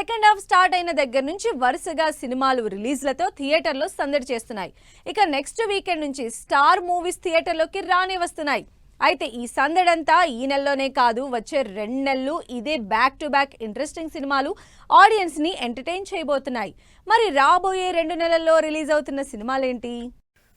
Second half start అయిన దగ్గర నుంచి వరుసగా సినిమాలు రిలీజ్లతో థియేటర్లో సందడి చేస్తున్నాయి. ఇక నెక్స్ట్ వీకెండ్ నుంచి స్టార్ మూవీస్ థియేటర్లోకి రానే వస్తున్నాయి. అయితే ఈ సందడంతా ఈ నెలలోనే కాదు, వచ్చే 2 నెలలు ఇదే బ్యాక్ టు బ్యాక్ ఇంట్రెస్టింగ్ సినిమాలు ఆడియన్స్ ని ఎంటర్టైన్ చేయబోతున్నాయి. మరి రాబోయే 2 నెలల్లో రిలీజ్ అవుతున్న సినిమాలేంటి?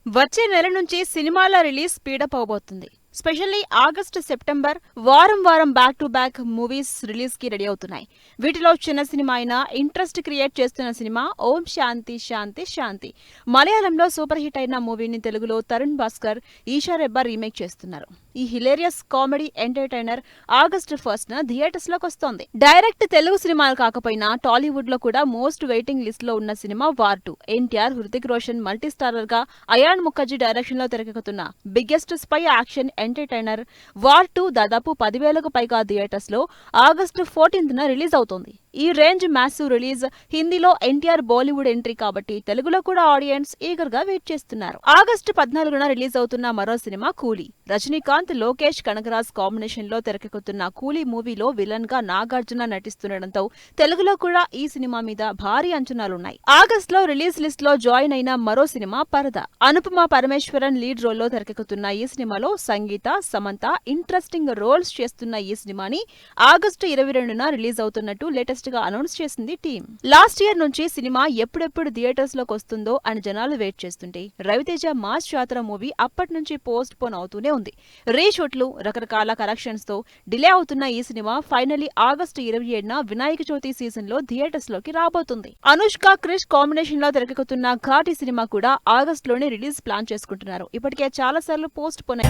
వచ్చే నెల నుంచి సినిమాల రిలీజ్ స్పీడప్ అవబోతుంది. స్పెషల్లీ ఆగస్టు, సెప్టెంబర్ వారం back to back movies release కి రెడీ అవుతున్నాయి. వీటిలో చిన్న సినిమా అయినా ఇంట్రెస్ట్ క్రియేట్ చేస్తున్న సినిమా ఓం శాంతి శాంతి శాంతి. మలయాళంలో సూపర్ హిట్ అయిన మూవీని తెలుగులో తరుణ్ భాస్కర్, ఈషా రెబ్బా రీమేక్ చేస్తున్నారు. ఈ హిలేరియస్ కామెడీ ఎంటర్టైనర్ ఆగస్టు 1న థియేటర్స్ లోకి వస్తోంది. డైరెక్ట్ తెలుగు సినిమాలు కాకపోయినా టాలీవుడ్ లో కూడా మోస్ట్ వెయిటింగ్ లిస్ట్ లో ఉన్న cinema war 2. NTR, Hrithik Roshan multi starrer గా అయాన్ ముఖర్జీ డైరెక్షన్ లో తెరకెక్కుతున్న biggest spy action entertainer war 2 దాదాపు 10,000కు పైగా థియేటర్స్ లో ఆగస్టు 14న రిలీజ్ అవుతోంది. ఈ రేంజ్ మ్యాసివ్ రిలీజ్. హిందీలో ఎన్టీఆర్ బాలీవుడ్ ఎంట్రీ కాబట్టి తెలుగులో కూడా ఆడియన్స్ ఈగర్ గా వెయిట్ చేస్తున్నారు. ఆగస్టు 14న రిలీజ్ అవుతున్న మరో సినిమా కూలీ. రజనీకాంత్, లోకేష్ కనగరాజ్ కాంబినేషన్ లో తెరకెక్కుతున్న కూలీ మూవీలో విలన్ గా నాగార్జున నటిస్తుండటంతో తెలుగులో కూడా ఈ సినిమా మీద భారీ అంచనాలున్నాయి. ఆగస్ట్ లో రిలీజ్ లిస్ట్ లో జాయిన్ అయిన మరో cinema Paradha. Anupama Parameswaran lead role లో తెరకెక్కుతున్న ఈ సినిమాలో సంగీత, సమంత ఇంట్రెస్టింగ్ రోల్స్ చేస్తున్న ఈ సినిమాని ఆగస్టు 22న రిలీజ్ అవుతున్నట్టు లేటెస్ట్ గా అనౌన్స్ చేసింది టీం. లాస్ట్ ఇయర్ నుంచి సినిమా ఎప్పుడెప్పుడు థియేటర్స్ లోకి వస్తుందో అని జనాలు వెయిట్ చేస్తుంటే రవితేజ మాస్ జాతర మూవీ అప్పటి నుంచి పోస్ట్ పోన్ అవుతూనే ఉంది. రీషూట్లు, రకరకాల కరెక్షన్స్ తో డిలే అవుతున్న ఈ సినిమా ఫైనలీ ఆగస్టు 27న వినాయక చవితి సీజన్ లో థియేటర్స్ లోకి రాబోతుంది. అనుష్క, క్రిష్ కాంబినేషన్ లో తెరకెక్కుతున్న ఘాటి సినిమా కూడా ఆగస్ట్ లోనే రిలీజ్ ప్లాన్ చేసుకుంటున్నారు. ఇప్పటికే చాలా సార్లు పోస్ట్ పోన్